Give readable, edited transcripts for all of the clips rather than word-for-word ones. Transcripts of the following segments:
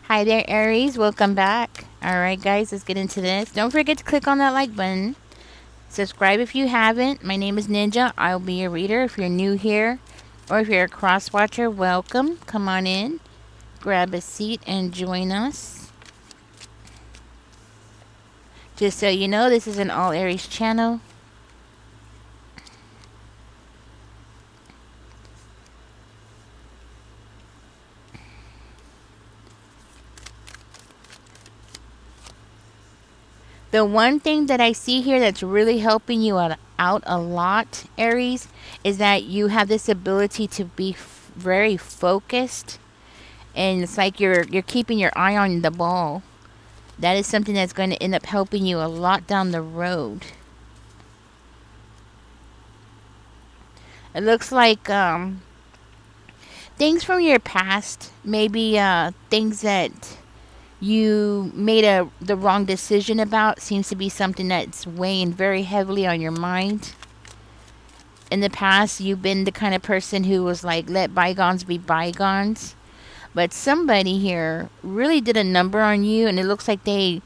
Hi there, Aries. Welcome back. All right, guys, let's get into this. Don't forget to click on that like button. Subscribe if you haven't. My name is Ninja. I'll be your reader if you're new here. Or if you're a cross watcher, welcome. Come on in, grab a seat, and join us. Just so you know, this is an all Aries channel. The one thing that I see here that's really helping you out a lot, Aries, is that you have this ability to be very focused, and it's like you're keeping your eye on the ball. That is something that's going to end up helping you a lot down the road. It looks like things from your past, maybe things that you made the wrong decision about, seems to be something that's weighing very heavily on your mind. In the past, you've been the kind of person who was like, let bygones be bygones. But somebody here really did a number on you, and it looks like they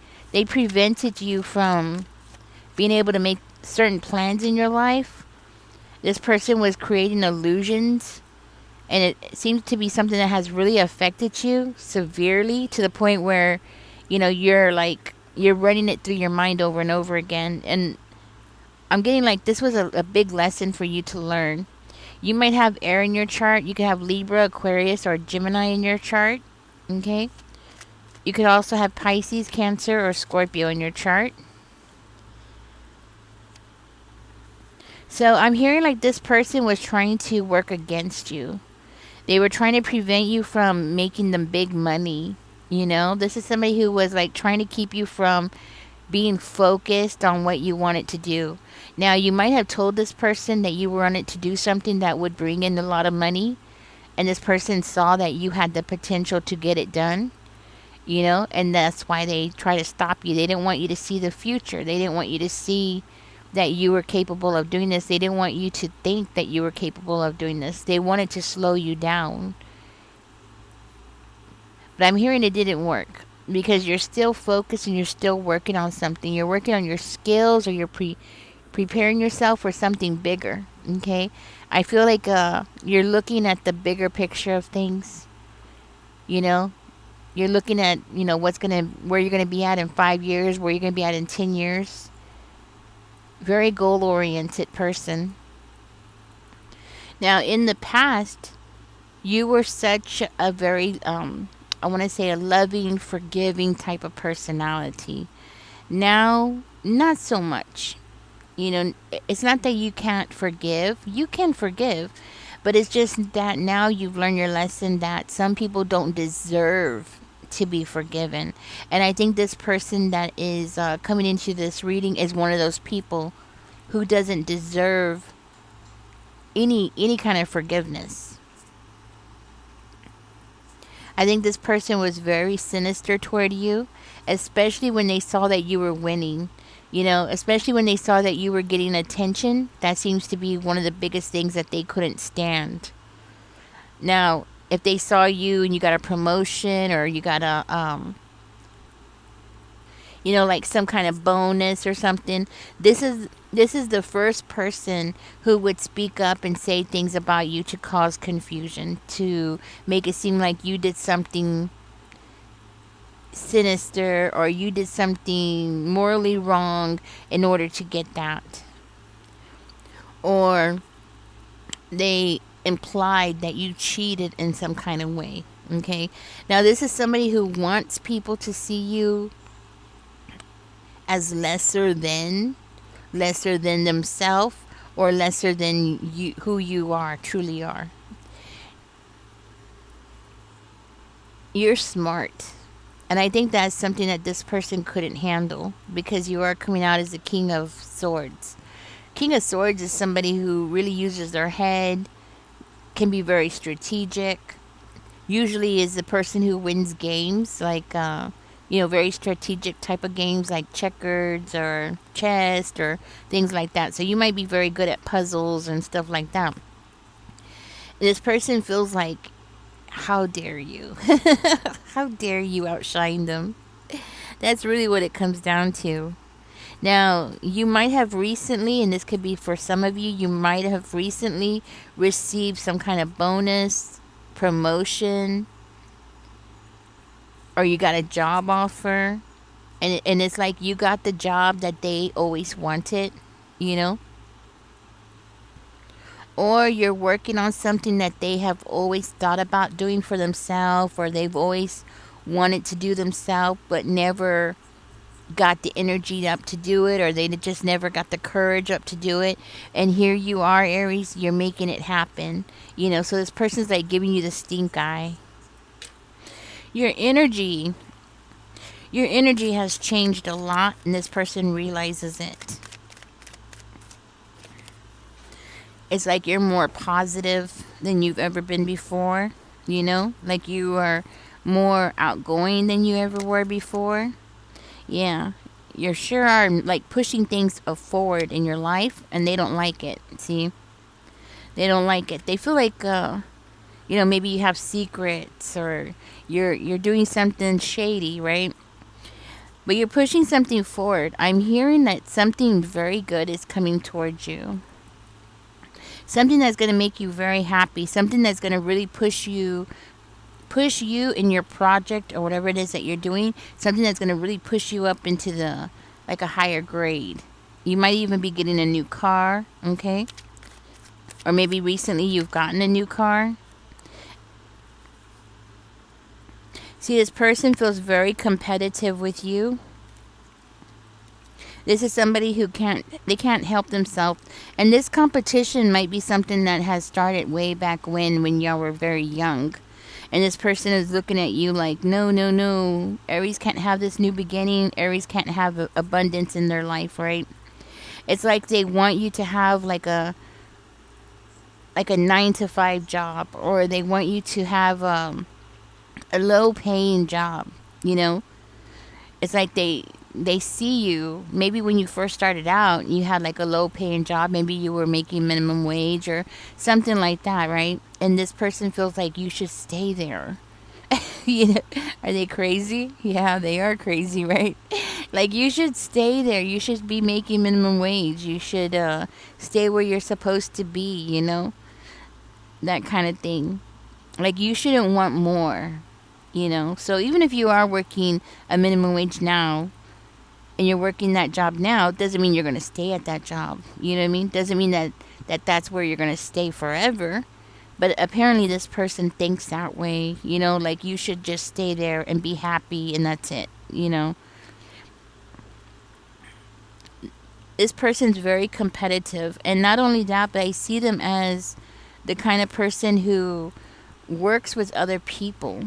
prevented you from being able to make certain plans in your life. This person was creating illusions, and it seems to be something that has really affected you severely to the point where, you're running it through your mind over and over again. And I'm getting like this was a big lesson for you to learn. You might have air in your chart. You could have Libra, Aquarius, or Gemini in your chart. Okay. You could also have Pisces, Cancer, or Scorpio in your chart. So I'm hearing like this person was trying to work against you. They were trying to prevent you from making them big money. This is somebody who was like trying to keep you from being focused on what you wanted to do. Now, you might have told this person that you wanted to do something that would bring in a lot of money, and this person saw that you had the potential to get it done, and that's why they try to stop you. They didn't want you to see the future. They didn't want you to see that you were capable of doing this. They didn't want you to think that you were capable of doing this. They wanted to slow you down. But I'm hearing it didn't work because you're still focused and you're still working on something. You're working on your skills, or you're preparing yourself for something bigger. Okay? I feel like you're looking at the bigger picture of things. You know, you're looking at, where you're gonna be at in 5 years, where you're gonna be at in 10 years. Very goal oriented person. Now, in the past, you were such a very, I want to say, a loving, forgiving type of personality. Now, not so much. It's not that you can't forgive. You can forgive. But it's just that now you've learned your lesson that some people don't deserve to be forgiven. And I think this person that is coming into this reading is one of those people who doesn't deserve any kind of forgiveness. I think this person was very sinister toward you, especially when they saw that you were winning. Especially when they saw that you were getting attention. That seems to be one of the biggest things that they couldn't stand. Now, if they saw you and you got a promotion, or you got a like some kind of bonus or something, this is the first person who would speak up and say things about you to cause confusion, to make it seem like you did something sinister or you did something morally wrong in order to get that. Or they implied that you cheated in some kind of way. Okay? Now, this is somebody who wants people to see you as lesser than themselves, or lesser than you, who you are, truly are. You're smart. And I think that's something that this person couldn't handle, because you are coming out as the King of Swords. King of Swords is somebody who really uses their head, can be very strategic. Usually is the person who wins games, like very strategic type of games like checkers or chess or things like that. So you might be very good at puzzles and stuff like that. This person feels like, how dare you? How dare you outshine them? That's really what it comes down to. Now, you might have recently, and this could be for some of you, you might have recently received some kind of bonus, promotion, or you got a job offer. And it's like you got the job that they always wanted, you know? Or you're working on something that they have always thought about doing for themselves, or they've always wanted to do themselves but never got the energy up to do it, or they just never got the courage up to do it. And here you are, Aries, you're making it happen. So this person's like giving you the stink eye. Your energy, your energy has changed a lot, and this person realizes it. It's like you're more positive than you've ever been before, like you are more outgoing than you ever were before. Yeah, you sure are like pushing things forward in your life, and they don't like it. See, they don't like it. They feel like, maybe you have secrets, or you're doing something shady, right? But you're pushing something forward. I'm hearing that something very good is coming towards you. Something that's going to make you very happy. Something that's going to really push you in your project or whatever it is that you're doing. Something that's going to really push you up into the like a higher grade. You might even be getting a new car, okay? Or maybe recently you've gotten a new car. See, this person feels very competitive with you. This is somebody who they can't help themselves. And this competition might be something that has started way back when y'all were very young. And this person is looking at you like, no, no, no. Aries can't have this new beginning. Aries can't have abundance in their life, right? It's like they want you to have like a 9 to 5 job, or they want you to have a low paying job, you know? It's like they see you. Maybe when you first started out, you had like a low paying job. Maybe you were making minimum wage or something like that, right? And this person feels like you should stay there. you know, are they crazy? Yeah, they are crazy, right? Like you should stay there. You should be making minimum wage. You should stay where you're supposed to be, that kind of thing. Like you shouldn't want more. So even if you are working a minimum wage now, and you're working that job now, it doesn't mean you're going to stay at that job. You know what I mean? Doesn't mean that's where you're going to stay forever. But apparently this person thinks that way, like you should just stay there and be happy and that's it. This person's very competitive, and not only that, but I see them as the kind of person who works with other people.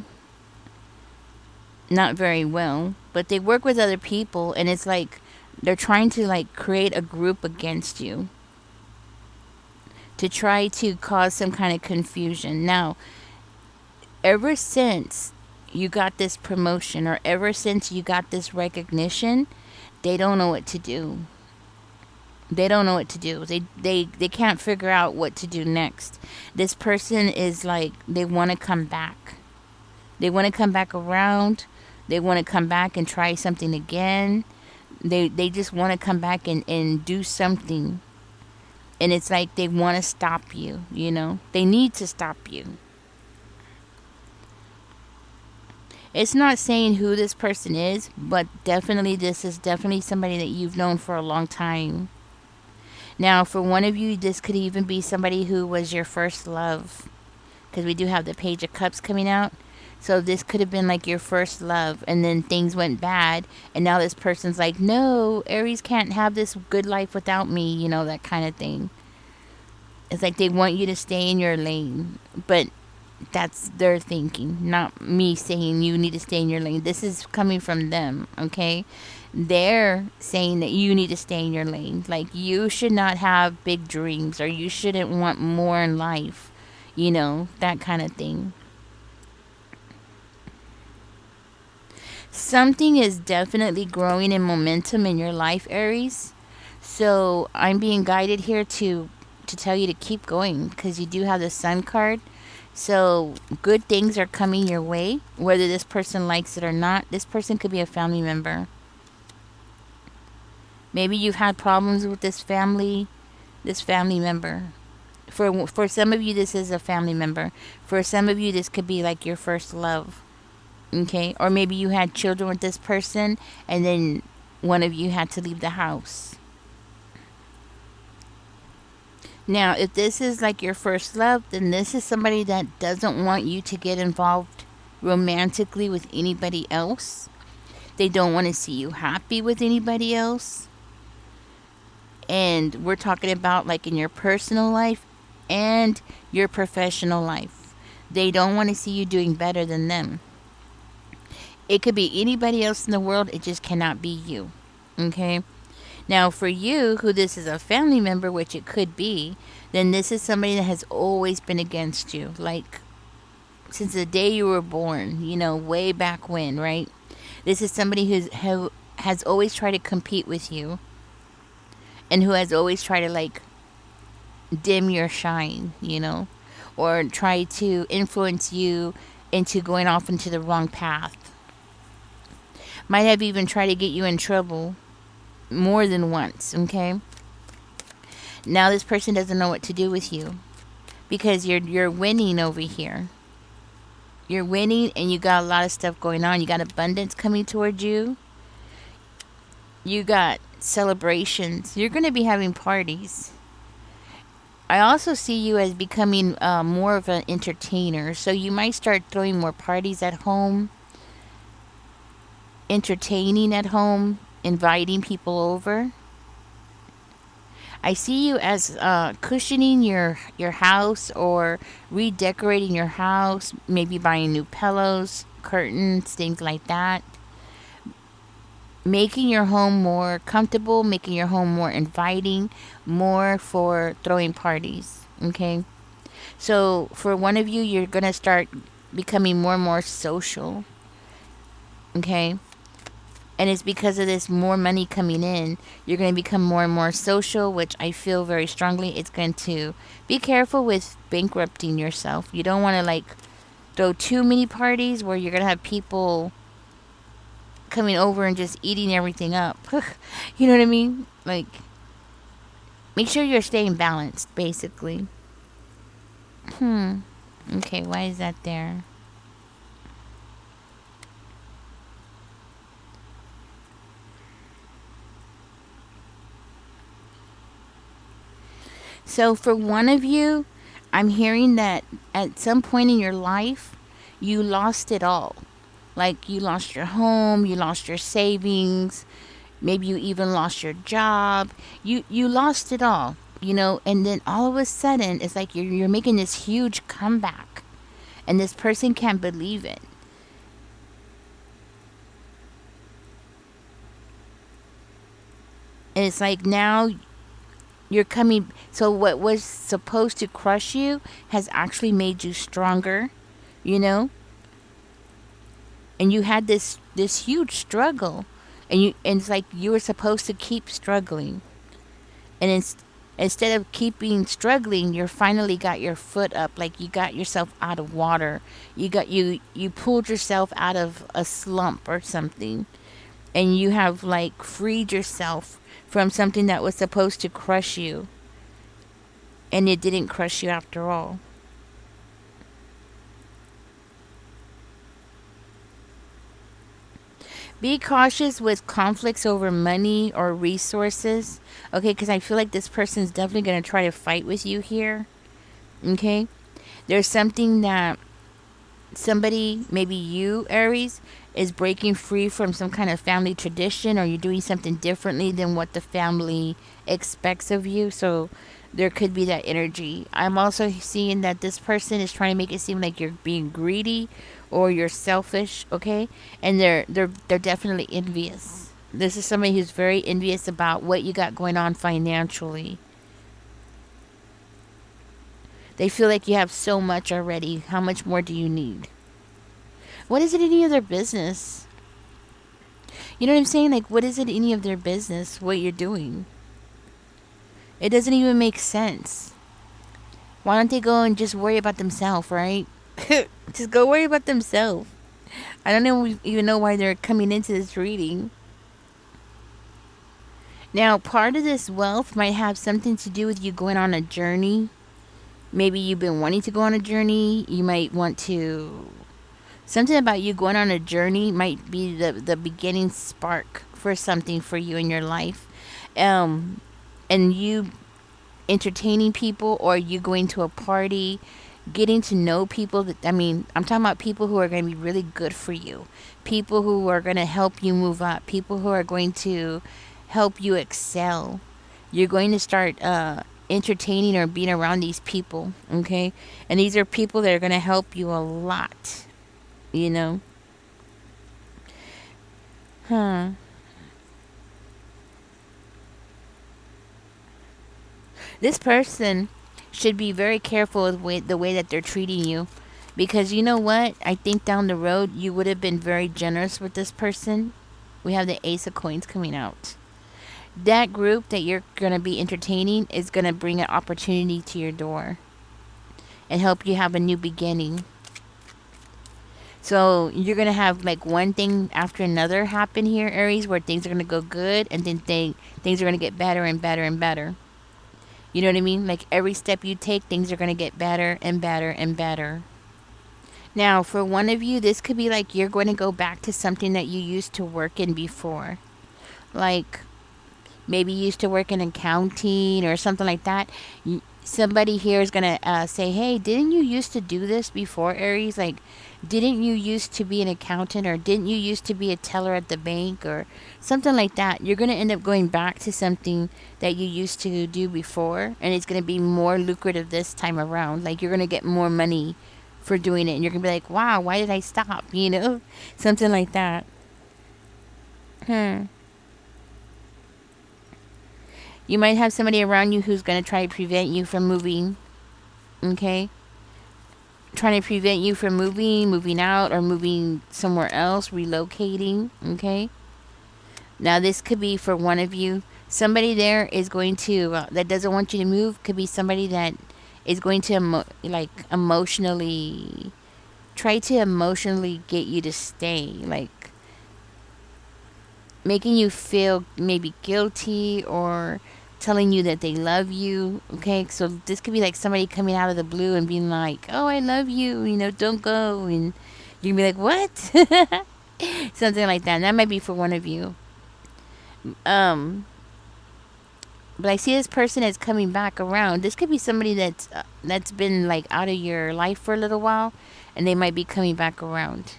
Not very well, but they work with other people, and it's like they're trying to like create a group against you to try to cause some kind of confusion. Now, ever since you got this promotion, or ever since you got this recognition, they don't know what to do. They don't know what to do. They can't figure out what to do next. This person is like, they want to come back. They want to come back around. They want to come back and try something again. They just want to come back and do something. And it's like they want to stop you, They need to stop you. It's not saying who this person is, but definitely this is definitely somebody that you've known for a long time. Now, for one of you, this could even be somebody who was your first love. Because we do have the Page of Cups coming out. So this could have been like your first love, and then things went bad, and now this person's like, no, Aries can't have this good life without me, that kind of thing. It's like they want you to stay in your lane, but that's their thinking, not me saying you need to stay in your lane. This is coming from them, okay? They're saying that you need to stay in your lane. Like you should not have big dreams, or you shouldn't want more in life, that kind of thing. Something is definitely growing in momentum in your life, Aries. So I'm being guided here to tell you to keep going, because you do have the Sun card. So good things are coming your way, whether this person likes it or not. This person could be a family member. Maybe you've had problems with this family member. For some of you, this is a family member. For some of you, this could be like your first love. Okay, or maybe you had children with this person, and then one of you had to leave the house. Now, if this is like your first love, then this is somebody that doesn't want you to get involved romantically with anybody else. They don't want to see you happy with anybody else. And we're talking about like in your personal life and your professional life. They don't want to see you doing better than them. It could be anybody else in the world, it just cannot be you. Okay? Now, for you, who this is a family member, which it could be, then this is somebody that has always been against you. Like, since the day you were born, way back when, right? This is somebody who has always tried to compete with you and who has always tried to, like, dim your shine, or try to influence you into going off into the wrong path. Might have even tried to get you in trouble more than once, okay? Now this person doesn't know what to do with you because you're winning over here. You're winning and you got a lot of stuff going on. You got abundance coming towards you. You got celebrations. You're going to be having parties. I also see you as becoming more of an entertainer. So you might start throwing more parties at home, entertaining at home, inviting people over. I see you as cushioning your house or redecorating your house, maybe buying new pillows, curtains, things like that. Making your home more comfortable, making your home more inviting, more for throwing parties. Okay? So for one of you, you're going to start becoming more and more social. Okay? And it's because of this more money coming in, you're going to become more and more social, which I feel very strongly it's going to be careful with bankrupting yourself. You don't want to like throw too many parties where you're going to have people coming over and just eating everything up. You know what I mean? Like, make sure you're staying balanced, basically. Okay, why is that there? So for one of you, I'm hearing that at some point in your life, you lost it all. Like you lost your home, you lost your savings, maybe you even lost your job. You lost it all, and then all of a sudden it's like you're making this huge comeback and this person can't believe it. And it's like now you're coming, so what was supposed to crush you has actually made you stronger, you know? And you had this huge struggle, and it's like you were supposed to keep struggling. And instead of keeping struggling, you finally got your foot up, like you got yourself out of water. You pulled yourself out of a slump or something, and you have like freed yourself from something that was supposed to crush you, and it didn't crush you after all. Be cautious with conflicts over money or resources, okay? Because I feel like this person's definitely going to try to fight with you here, okay? There's something that somebody, maybe you, Aries, is breaking free from some kind of family tradition, or you're doing something differently than what the family expects of you. So there could be that energy. I'm also seeing that this person is trying to make it seem like you're being greedy or you're selfish, okay? And they're definitely envious. This is somebody who's very envious about what you got going on financially. They feel like you have so much already. How much more do you need? What is it any of their business? You know what I'm saying? Like, what is it any of their business what you're doing? It doesn't even make sense. Why don't they go and just worry about themselves, right? Just go worry about themselves. I don't even know why they're coming into this reading. Now, part of this wealth might have something to do with you going on a journey. Maybe you've been wanting to go on a journey. You might want to. Something about you going on a journey might be the beginning spark for something for you in your life. Um, and you entertaining people, or you going to a party, getting to know people that, I mean, I'm talking about people who are going to be really good for you, people who are going to help you move up, people who are going to help you excel. You're going to start entertaining or being around these people, okay? And these are people that are going to help you a lot, you know. Huh. This person should be very careful with the way that they're treating you, because you know what? I think down the road you would have been very generous with this person. We have the Ace of Coins coming out. That group that you're going to be entertaining is going to bring an opportunity to your door and help you have a new beginning. So you're going to have like one thing after another happen here, Aries, where things are going to go good, and then things are going to get better and better and better. You know what I mean? Like every step you take, things are going to get better and better and better. Now, for one of you, this could be like you're going to go back to something that you used to work in before. Like maybe you used to work in accounting or something like that. Somebody here is going to say, hey, didn't you used to do this before, Aries? Like, didn't you used to be an accountant, or didn't you used to be a teller at the bank, or something like that? You're going to end up going back to something that you used to do before, and it's going to be more lucrative this time around. Like, you're going to get more money for doing it, and you're going to be like, wow, why did I stop? You know, something like that. Hmm. You might have somebody around you who's going to try to prevent you from moving, okay? Trying to prevent you from moving out, or moving somewhere else, relocating, okay? Now, this could be for one of you. Somebody there is going to, that doesn't want you to move, could be somebody that is going to, emotionally, try to emotionally get you to stay. Like, making you feel maybe guilty, or telling you that they love you. Okay, so this could be like somebody coming out of the blue and being like, "Oh, I love you," don't go, and you can be like, "What?" Something like that. And that might be for one of you. Um, but I see this person is coming back around. This could be somebody that's been like out of your life for a little while, and they might be coming back around.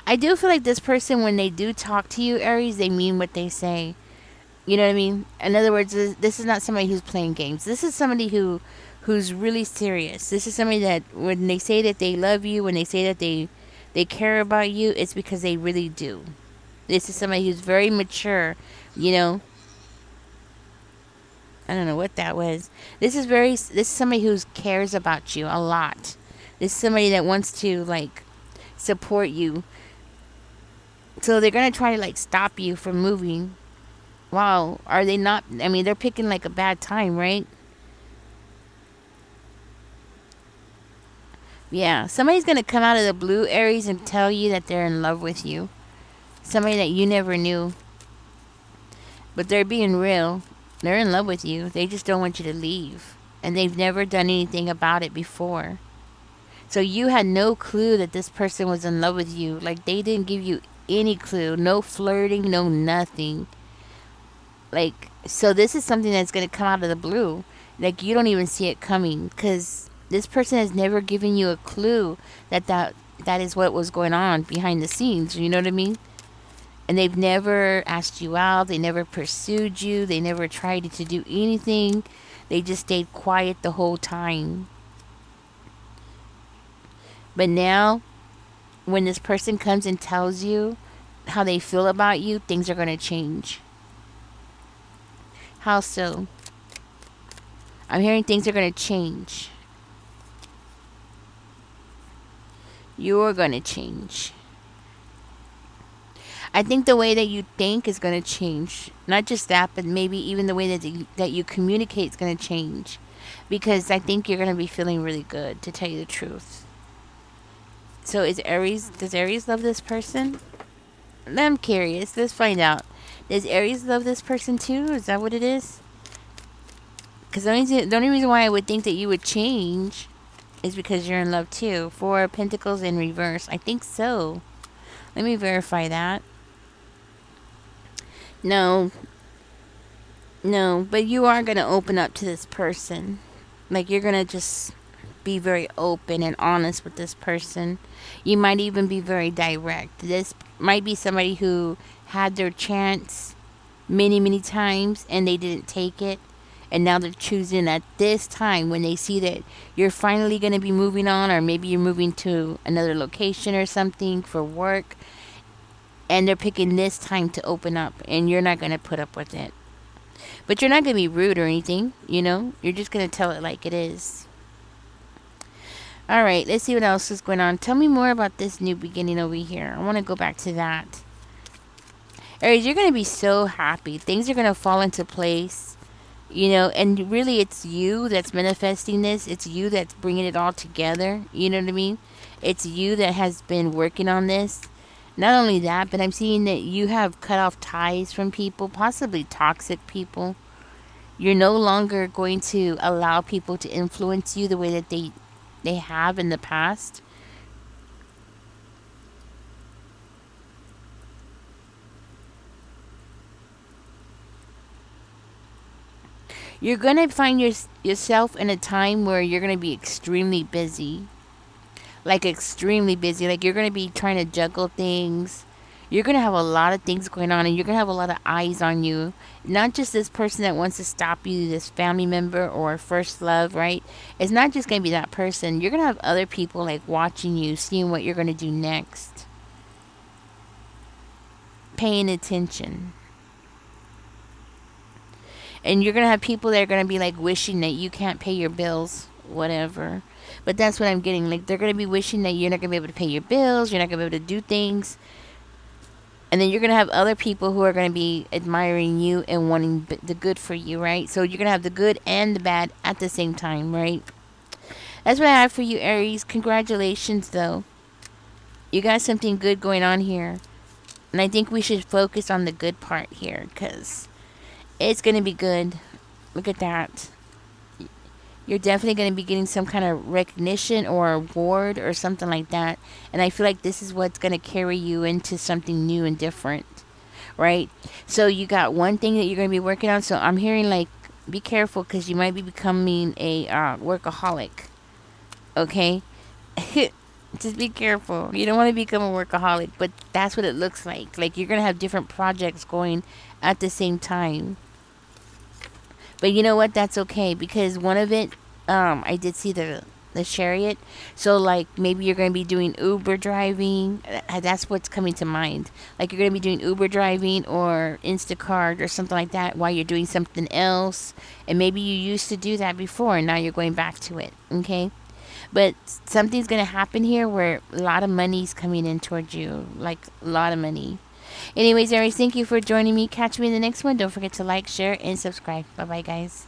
I do feel like this person, when they do talk to you, Aries, they mean what they say. You know what I mean? In other words, this is not somebody who's playing games. This is somebody who's really serious. This is somebody that when they say that they love you, when they say that they care about you, it's because they really do. This is somebody who's very mature, you know. I don't know what that was. This is somebody who cares about you a lot. This is somebody that wants to like support you. So they're going to try to like stop you from moving. Wow, are they not? I mean, they're picking like a bad time, right? Yeah, somebody's gonna come out of the blue, Aries, and tell you that they're in love with you. Somebody that you never knew, but they're being real. They're in love with you. They just don't want you to leave, and they've never done anything about it before. So you had no clue that this person was in love with you. Like they didn't give you any clue. No flirting, no nothing. Like, so this is something that's going to come out of the blue. Like you don't even see it coming, because this person has never given you a clue that is what was going on behind the scenes. You know what I mean? And they've never asked you out. They never pursued you. They never tried to do anything. They just stayed quiet the whole time. But now, when this person comes and tells you how they feel about you, things are going to change. How so? I'm hearing things are going to change. You're going to change. I think the way that you think is going to change. Not just that, but maybe even the way that you communicate is going to change. Because I think you're going to be feeling really good, to tell you the truth. So is Aries, does Aries love this person? I'm curious. Let's find out. Does Aries love this person too? Is that what it is? Because the only reason why I would think that you would change is because you're in love too. Four of Pentacles in reverse. I think so. Let me verify that. No, no, but you are going to open up to this person. Like, you're going to just be very open and honest with this person. You might even be very direct. This might be somebody who had their chance many, many times and they didn't take it. And now they're choosing at this time when they see that you're finally going to be moving on, or maybe you're moving to another location or something for work. And they're picking this time to open up, and you're not going to put up with it. But you're not going to be rude or anything, you know? You're just going to tell it like it is. All right, let's see what else is going on. Tell me more about this new beginning over here. I want to go back to that. Aries, you're going to be so happy. Things are going to fall into place, you know, and really it's you that's manifesting this. It's you that's bringing it all together. You know what I mean? It's you that has been working on this. Not only that, but I'm seeing that you have cut off ties from people, possibly toxic people. You're no longer going to allow people to influence you the way that they have in the past. You're going to find yourself in a time where you're going to be extremely busy. Like, extremely busy. Like, you're going to be trying to juggle things. You're going to have a lot of things going on, and you're going to have a lot of eyes on you. Not just this person that wants to stop you, this family member or first love, right? It's not just going to be that person. You're going to have other people, like, watching you, seeing what you're going to do next, paying attention. And you're going to have people that are going to be, like, wishing that you can't pay your bills, whatever. But that's what I'm getting. Like, they're going to be wishing that you're not going to be able to pay your bills, you're not going to be able to do things. And then you're going to have other people who are going to be admiring you and wanting the good for you, right? So you're going to have the good and the bad at the same time, right? That's what I have for you, Aries. Congratulations, though. You got something good going on here. And I think we should focus on the good part here, because it's going to be good. Look at that. You're definitely going to be getting some kind of recognition or award or something like that. And I feel like this is what's going to carry you into something new and different, right? So you got one thing that you're going to be working on. So I'm hearing, like, be careful, because you might be becoming a workaholic, okay? Just be careful. You don't want to become a workaholic, but that's what it looks like. Like, you're going to have different projects going at the same time. But you know what? That's okay, because one of it, I did see the chariot. So, like, maybe you're going to be doing Uber driving. That's what's coming to mind. Like, you're going to be doing Uber driving or Instacart or something like that while you're doing something else. And maybe you used to do that before and now you're going back to it. Okay? But something's going to happen here where a lot of money's coming in towards you. Like, a lot of money. Anyways, Aries, thank you for joining me. Catch me in the next one. Don't forget to like, share, and subscribe. Bye-bye, guys.